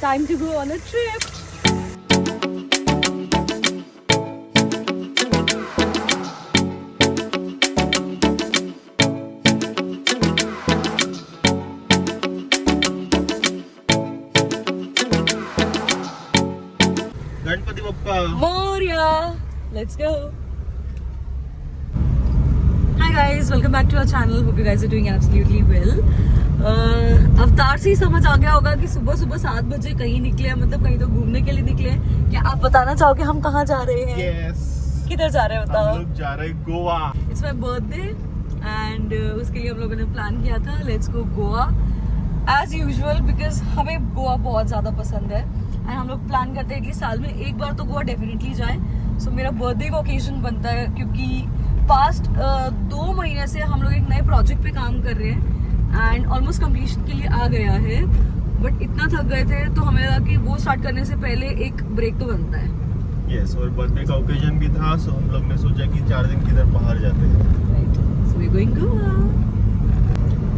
time to go on a trip. Ganpati Bappa Moria. Let's go. Hi guys, welcome back to our channel. Hope you guys are doing absolutely well. अवतार से ही समझ आ गया होगा कि सुबह सुबह 7 बजे कहीं निकले, मतलब कहीं तो घूमने के लिए निकले। क्या आप बताना चाहोगे हम कहाँ जा रहे हैं? yes. किधर जा रहे हैं बताओ? हम लोग जा रहे हैं Goa. It's my birthday and उसके लिए हम लोगों ने प्लान किया था let's go Goa as usual, because हमें गोवा बहुत ज़्यादा पसंद है एंड हम लोग प्लान करते हैं कि साल में एक बार तो गोवा डेफिनेटली जाएं। सो मेरा बर्थडे का ओकेजन बनता है क्योंकि पास्ट 2 महीने से हम लोग एक नए प्रोजेक्ट पे काम कर रहे हैं एंड ऑलमोस्ट कंप्लीशन के लिए आ गया है, बट इतना थक गए थे तो हमें लगा कि वो स्टार्ट करने से पहले एक ब्रेक तो बनता है। यस, और बर्थडे का ओकेजन भी था, सो हम लोग ने सोचा कि 4 दिन किधर बाहर जाते हैं। So we going Goa.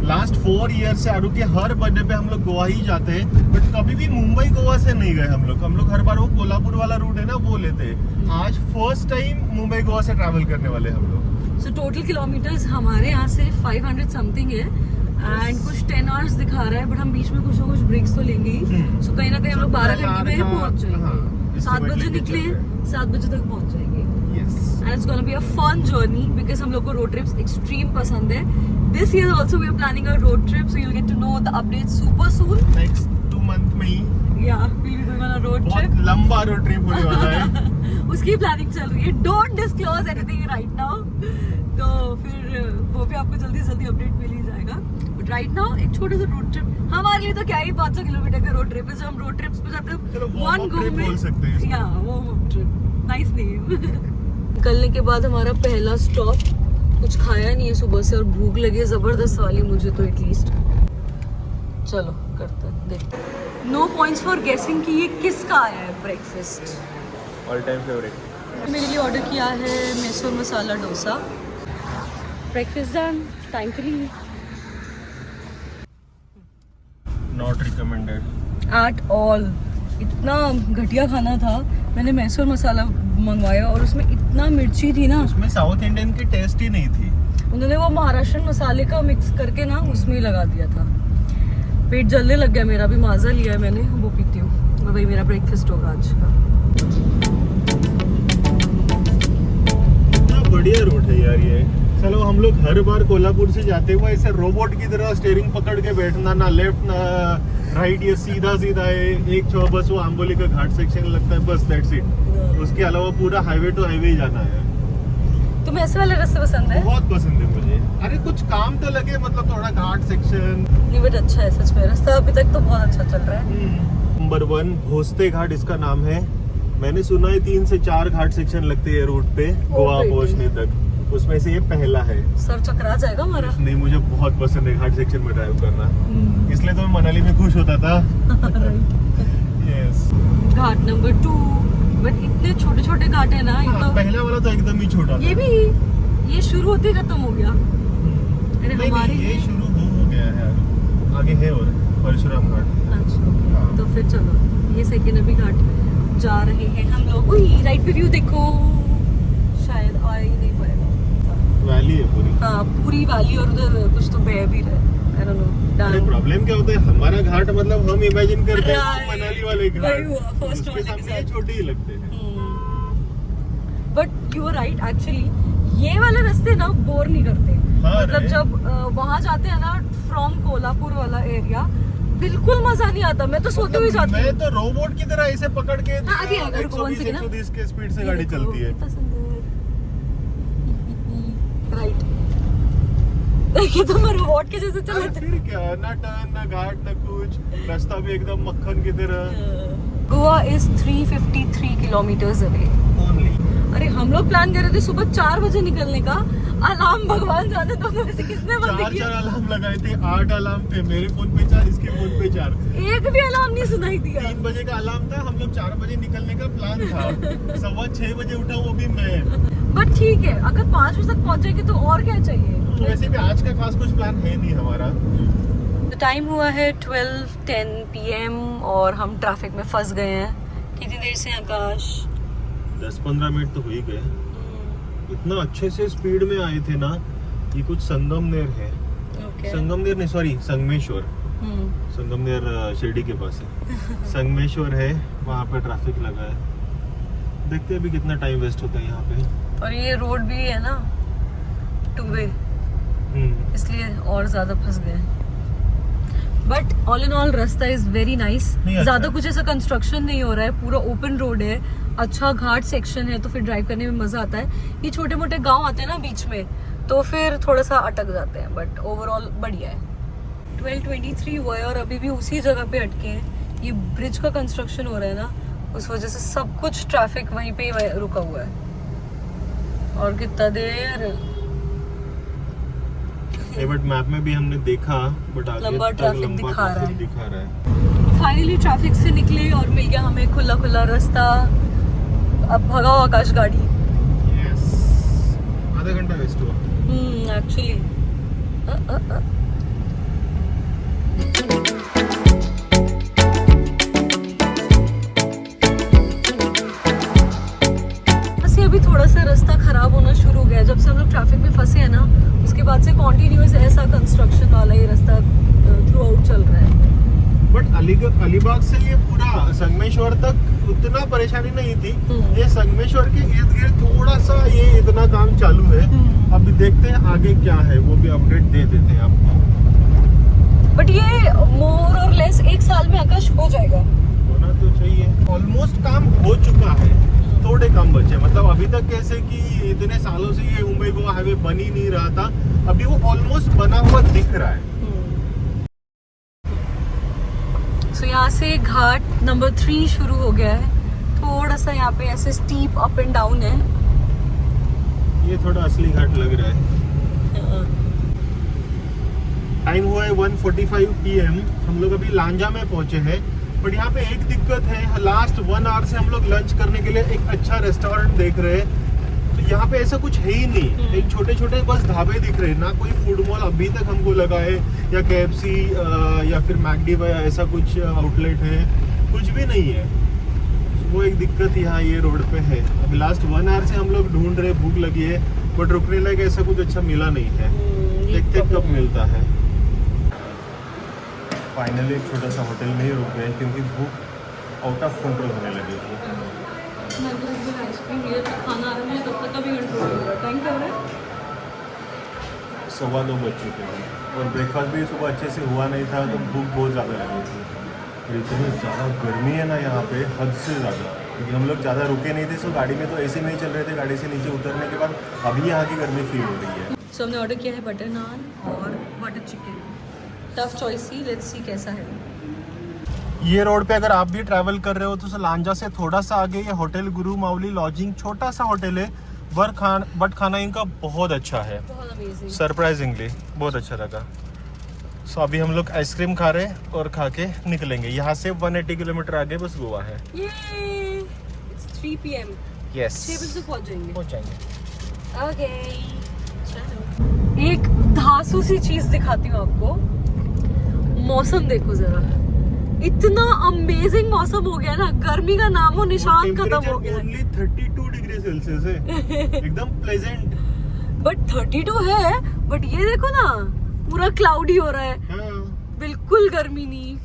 Last 4 year से आरू के हर बर्थडे पे हम लोग गोवा ही जाते हैं, बट कभी भी मुंबई गोवा से नहीं गए हम लोग हर बार वो कोल्हापुर वाला रूट है ना वो लेते हैं। आज फर्स्ट टाइम मुंबई गोवा से ट्रैवल करने वाले हम लोग। सो टोटल किलोमीटर्स हमारे यहाँ से 500 समथिंग है एंड कुछ 10 आवर्स दिखा रहा है, बट हम बीच में कुछ ना कुछ ब्रेक्स तो लेंगे ही। सो कहीं ना कहीं हम लोग 12 घंटे में पहुंच जाएंगे। 7 बजे निकले 7 बजे तक पहुंच जाएंगे and it's gonna be a fun journey because हम लोग को रोड ट्रिप्स एक्सट्रीम पसंद है। This year also we are planning a road trip, so you will get to know the updates super soon. Next 2 month में ही या we will go on a road trip. बहुत लंबा road trip होने वाला है। उसकी प्लानिंग चल रही है। Don't disclose anything right now, तो फिर वो भी आपको जल्दी से जल्दी अपडेट मिल ही जाएगा। बट राइट नाउ एक छोटा सा रोड ट्रिप हमारे लिए तो क्या ही 500 किलोमीटर का रोड ट्रिप है। जो हम रोड ट्रिप्स पे जाते हैं वन गो में बोल सकते हैं या वो ट्रिप नाइस नेम। निकलने के बाद हमारा पहला स्टॉप, कुछ खाया नहीं है सुबह से और भूख लगी है जबरदस्त वाली मुझे तो एटलीस्ट। चलो करते हैं, देखते हैं। नो पॉइंट्स फॉर गेसिंग कि ये किसका आया है ब्रेकफास्ट। All time favourite. मेरे लिए ऑर्डर किया है Mysore masala dosa. Breakfast done, time to leave. Not recommended at all. इतना घटिया खाना था। मैंने मैसूर मसाला मंगवाया और उसमें इतना मिर्ची थी ना, उसमें साउथ इंडियन की टेस्ट ही नहीं थी। उन्होंने वो महाराष्ट्रन मसाले का मिक्स करके ना उसमें ही लगा दिया था। पेट जलने लग गया मेरा भी। माजा लिया है मैंने, वो पीती हूँ और वही मेरा ब्रेकफास्ट होगा आज का। इतना बढ़िया रूट है यार ये। चलो हम लोग हर बार कोल्हापुर से जाते हुए ऐसे रोबोट की तरह स्टीयरिंग पकड़ के बैठना, ना लेफ्ट ना राइट, ये सीधा सीधा है। एक छो बस वो आंबोली का घाट सेक्शन लगता है, बस दैट्स इट। उसके अलावा पूरा हाईवे टू हाईवे ही जाना है। तुम्हें ऐसे वाले रास्ते पसंद है? बहुत पसंद है मुझे। अरे कुछ काम तो लगे, मतलब थोड़ा घाट सेक्शन। नहीं बट अच्छा है सच में, रास्ता अभी तक तो बहुत अच्छा चल रहा है। नंबर 1 भोसते घाट इसका नाम है। मैंने सुना है 3 से 4 घाट सेक्शन लगते हैं रूट पे गोवा पहुंचने तक, उसमें से ये पहला है। सर चकरा जाएगा हमारा। नहीं, मुझे बहुत पसंद है घाट सेक्शन में ड्राइव करना, इसलिए तो मैं मनाली में खुश होता था। यस। घाट नंबर 2, बट इतने छोटे छोटे घाट है ना। ये तो पहला वाला तो एकदम ही छोटा था। ये भी ये शुरू होते ही खत्म हो गया। अरे हमारे ये शुरू हो गया है, आगे है और परशुराम घाट। अच्छा तो फिर चलो ये सेकेंड अभी घाट जा रहे हैं हम लोग। राइट पे व्यू देखो, शायद आ ही नहीं पाएगा। वैली है पूरी। हाँ पूरी वैली और उधर कुछ तो बह भी रहा है। I don't know, अरे प्रॉब्लम क्या होता है, हमारा घाट मतलब हम इमेजिन करते हैं Right. मनाली वाले घाट, वही हुआ, first उसके वाले के सामने ये साथ। छोटे ही लगते हैं। But you are right actually, ये वाले रास्ते ना बोर नहीं करते। हाँ, मतलब right. जब वहाँ जाते हैं ना फ्रॉम कोल्हापुर वाला एरिया, बिल्कुल मजा नहीं आता। मैं तो सोते हुए जाती हूँ। मैं तो रोबोट की तरह ऐसे पकड़ के आगे आगे रुको, one second, 120 के स्पीड से गाड़ी चलती है। कितना सुंदर। राइट देखिए तो मैं रोबोट के जैसे चल अरे फिर क्या, ना टर्न ना घाट ना कुछ, रास्ता भी एकदम मक्खन की तरह। Goa is 353 kilometres away only. अरे हम लोग प्लान कर रहे थे सुबह 4 बजे निकलने का। अलार्म भगवान जाने दोनों में से किसने बंद किया। 4 अलार्म लगाए थे, 8 अलार्म थे, मेरे फोन पे 4, इसके फोन पे 4। एक भी अलार्म नहीं सुनाई दिया। 3 बजे का अलार्म था, हम लोग 4 बजे निकलने का प्लान था। 6:15 बजे उठा, वो भी मैं। बट ठीक है, अगर 5 बजे तक पहुंचेगी तो और क्या चाहिए। वैसे भी आज का खास कुछ प्लान है नहीं हमारा। तो टाइम हुआ है 12:10 PM और हम ट्रैफिक में फंस गए हैं। कितनी देर से आकाश? 10-15 मिनट तो हो ही गए। इतना अच्छे से स्पीड में आए थे ना। ये कुछ संगमनेर है। संगमनेर नहीं, सॉरी, संगमेश्वर। संगमनेर शिरडी के पास है। संगमेश्वर है, वहाँ पे ट्रैफिक लगा है। देखते हैं अभी कितना टाइम वेस्ट होता है यहाँ पे। और ये रोड भी है ना 2 वे, इसलिए और ज्यादा फंस गए। बट ऑल इन ऑल रास्ता इज वेरी नाइस। ज्यादा कुछ ऐसा कंस्ट्रक्शन नहीं हो रहा है, पूरा ओपन रोड है, अच्छा घाट सेक्शन है, तो फिर ड्राइव करने में मजा आता है। ये छोटे मोटे गांव आते हैं ना बीच में, तो फिर थोड़ा सा अटक जाते हैं, बट ओवरऑल बढ़िया है। 12:23 हुआ है और अभी भी उसी जगह पे अटके हैं। ये ब्रिज का कंस्ट्रक्शन हो रहा है ना, उस वजह से सब कुछ ट्रैफिक वहीं पे रुका हुआ है। और कितना देर बट मैप में भी हमने देखा, बट आगे लंबा ट्रैफिक दिखा रहा है। फाइनली ट्रैफिक से निकले और मिल गया हमें खुला खुला रास्ता। अब भगाओ आकाश गाड़ी। यस, आधा घंटा वेस्ट हुआ। एक्चुअली अभी थोड़ा सा रास्ता खराब होना शुरू हो गया। जब से हम लोग ट्रैफिक में फंसे हैं ना, उसके बाद से कॉन्टिन्यूस ऐसा कंस्ट्रक्शन वाला ही रास्ता थ्रू आउट चल रहा है। बट अलीबाग से ये पूरा संगमेश्वर तक उतना परेशानी नहीं थी। ये संगमेश्वर के इर्द गिर्द थोड़ा सा ये इतना काम चालू है। अभी देखते हैं आगे क्या है, वो भी अपडेट दे देते हैं आपको। बट ये मोर और लेस 1 साल में आकाश हो जाएगा, होना तो चाहिए। ऑलमोस्ट काम हो चुका है, थोड़े काम बचे। मतलब अभी तक कैसे कि इतने सालों से ये मुंबई गोवा हाईवे बन ही नहीं रहा था, अभी वो ऑलमोस्ट बना हुआ दिख रहा है। सो यहाँ से घाट नंबर 3 शुरू हो गया है। थोड़ा सा यहाँ पे ऐसे स्टीप अप एंड डाउन है। ये थोड़ा असली घाट लग रहा है। टाइम हुआ है 1:45 PM। हम लोग अभी लांजा में पहुंचे हैं। बट यहाँ पे एक दिक्कत है, लास्ट 1 आवर से हम लोग लंच करने के लिए एक अच्छा रेस्टोरेंट देख रहे हैं, तो यहाँ पे ऐसा कुछ है ही नहीं। एक छोटे छोटे बस ढाबे दिख रहे हैं, ना कोई फूड मॉल अभी तक हमको लगा है, या KFC या फिर मैकडी या ऐसा कुछ आउटलेट है, कुछ भी नहीं है। वो एक दिक्कत यहाँ ये रोड पे है। अभी लास्ट 1 आवर से हम लोग ढूंढ रहे, भूख लगी है, बट रुकने लायक ऐसा कुछ अच्छा मिला नहीं है। देखते कब मिलता है। फाइनली एक छोटा सा होटल में ही रुक गए क्योंकि भूख आउट ऑफ कंट्रोल होने लगी थी। आइसक्रीम लिया था, खाना आ रहा है, तब तक का भी कंट्रोल हो रहा है। टाइम कब है? 2:15 बज चुके हैं और ब्रेकफास्ट भी सुबह अच्छे से हुआ नहीं था, तो भूख बहुत ज़्यादा लगी थी। और इतनी ज़्यादा गर्मी है ना यहाँ पे, हद से ज़्यादा। क्योंकि हम लोग ज़्यादा रुके नहीं थे, सो गाड़ी में तो ऐसे में ही चल रहे थे। गाड़ी से नीचे उतरने के बाद अभी यहाँ की गर्मी फील हो रही है। सो हमने ऑर्डर किया है बटर नान और butter chicken. Tough choice he, let's see कैसा है। ये रोड पे अगर आप भी ट्रैवल कर रहे हो तो लांजा से थोड़ा सा आगे ये होटल गुरु माउली लॉजिंग, छोटा सा होटल है, बट खाना इनका बहुत अच्छा है, सरप्राइजिंगली बहुत अच्छा लगा। सो अभी हम लोग आइसक्रीम खा रहे हैं और खा के निकलेंगे। यहाँ से 180 किलोमीटर आगे बस गोवा है। It's 3 PM। यस, 6 बजे तक पहुँच जाएंगे। ओके, एक धांसू सी चीज दिखाती हूँ आपको। मौसम देखो जरा, इतना अमेजिंग मौसम हो गया ना, गर्मी का नामो निशान खत्म हो गया। ओनली 32 डिग्री सेल्सियस है, एकदम प्लेजेंट। बट 32 है, बट ये देखो ना पूरा क्लाउडी हो रहा है। बिल्कुल गर्मी नहीं,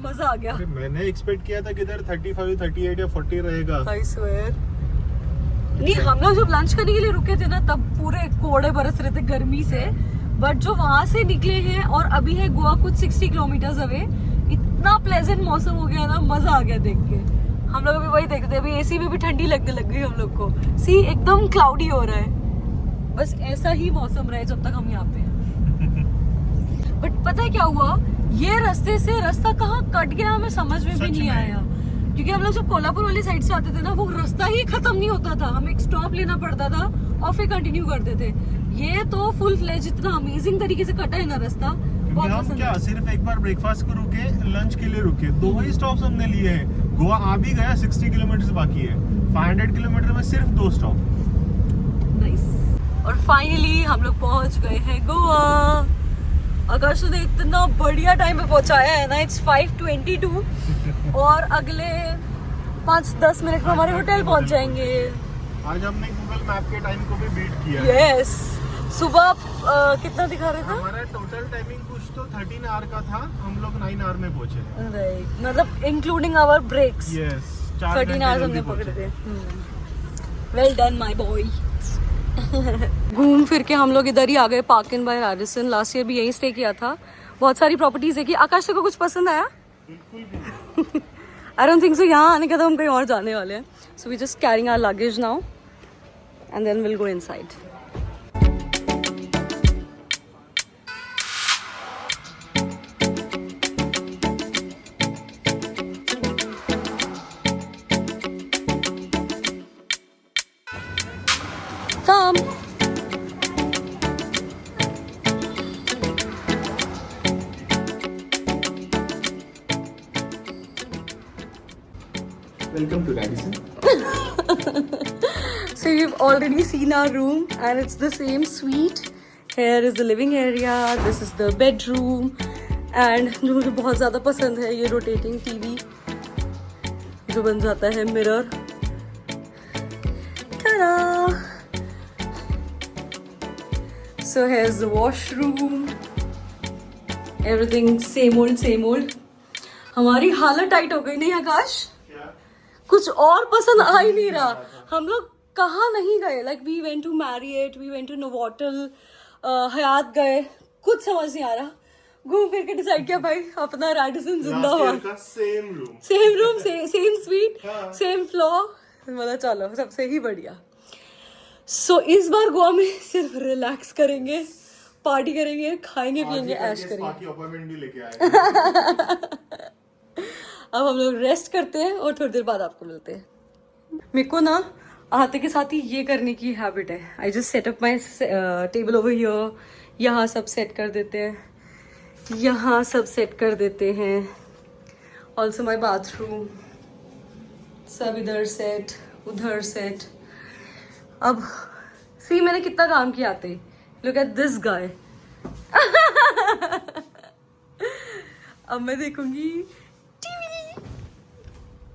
मजा आ गया। मैंने एक्सपेक्ट किया था कि इधर 35, 38 या 40 रहेगा। I swear। नहीं, हम लोग जब लंच करने के लिए रुके थे ना, तब पूरे कोड़े बरस रहे थे गर्मी से। बट जो वहां से निकले हैं और अभी है गोवा कुछ 60 किलोमीटर अवे, इतना प्लेजेंट मौसम हो गया ना, मजा आ गया देख के। हम लोग अभी वही देखते हैं, अभी एसी में भी ठंडी लगने लग गई हम लोग को। सी एकदम क्लाउडी हो रहा है। बस ऐसा ही मौसम रहे जब तक हम यहाँ पे हैं। बट पता है क्या हुआ, ये रास्ते से रास्ता कहाँ कट गया हमें समझ में भी नहीं आया। क्योंकि हम लोग जब कोल्हापुर वाली साइड से आते थे ना, वो रास्ता ही खत्म नहीं होता था, हमें एक स्टॉप लेना पड़ता था और फिर कंटिन्यू करते थे। ये तो फुल फ्लेज इतना अमेजिंग तरीके से कटा है ना रास्ता, बहुत हम क्या सिर्फ एक बार ब्रेकफास्ट को रुके, लंच के लिए रुके, 2 ही स्टॉप्स हमने लिए हैं। गोवा आ भी गया, 60 किलोमीटर बाकी है। 500 किलोमीटर में सिर्फ 2 स्टॉप। नाइस। और फाइनली हम लोग पहुंच गए हैं गोवा। आकाश ने इतना बढ़िया टाइम पे पहुंचाया है ना, इट्स 5:22 और अगले 5-10 मिनट में हमारे होटल पहुंच जाएंगे। आज हमने गूगल मैप के टाइम को भी बीट किया है। यस, सुबह कितना दिखा रहे थे? हमारा टोटल टाइमिंग कुछ तो 13 आवर का था, हम लोग 9 आवर में पहुंचे। राइट, मतलब including our breaks. Yes, 13 hours हमने पकड़े थे। Well done my boy. घूम फिर के हम लोग इधर ही आ गए, park in by Rajasthan. Last year भी यहीं स्टे किया था। बहुत सारी प्रॉपर्टीज है कि आकाश को कुछ पसंद आया? I don't think so. यहाँ आने के तो हम कहीं और जाने वाले हैं। So we just carrying our luggage now and then will go inside. Come. Welcome to Radisson. So you've already seen our room and it's the same suite. Here is the living area, this is the bedroom and जो मुझे बहुत ज़्यादा पसंद है ये rotating TV जो बन जाता है mirror. Ta-da! So here's the washroom. Everything same old same old. हमारी हालत टाइट हो गई नहीं आकाश? कुछ और पसंद आ ही नहीं रहा। हम लोग कहाँ नहीं गए, like we went to Marriott, we went to Novotel, Hyatt गए, कुछ समझ नहीं आ रहा। घूम फिर के डिसाइड किया भाई अपना रेडिसन जिंदाबाद। Same room, same sweet, same floor, मतलब चलो सबसे ही बढ़िया। सो इस बार गोवा में सिर्फ रिलैक्स करेंगे, पार्टी करेंगे, खाएंगे पियेंगे, ऐश करेंगे। अपॉइंटमेंट भी लेके आए। अब हम लोग रेस्ट करते हैं और थोड़ी देर बाद आपको मिलते हैं। मेरे को ना आते के साथ ही ये करने की हैबिट है। I just set up my table over here. यहाँ सब सेट कर देते हैं, यहाँ सब सेट कर देते हैं। ऑल्सो माई बाथरूम, सब इधर सेट, उधर सेट। अब सी मैंने कितना काम किया आते। Look at this guy. अब मैं देखूंगी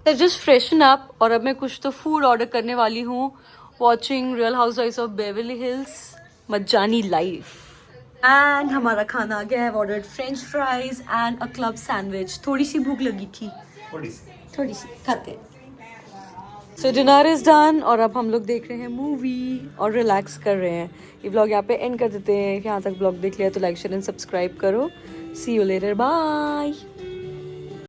जस्ट फ्रेशन अप और अब मैं कुछ तो फूड ऑर्डर करने वाली हूँ। Watching real housewives of Beverly Hills, मजानी लाइफ। एंड हमारा खाना आ गया है। Ordered French fries and a club sandwich. थोड़ी सी भूख लगी थी, थोड़ी सी खाते हैं। सो डिनर इज डन और अब हम लोग देख रहे हैं मूवी और रिलैक्स कर रहे हैं। ये ब्लॉग यहाँ पे एंड कर देते हैं। यहाँ तक ब्लॉग देख लिया तो लाइक शेयर एंड सब्सक्राइब करो। सी यू लेटर, बाय।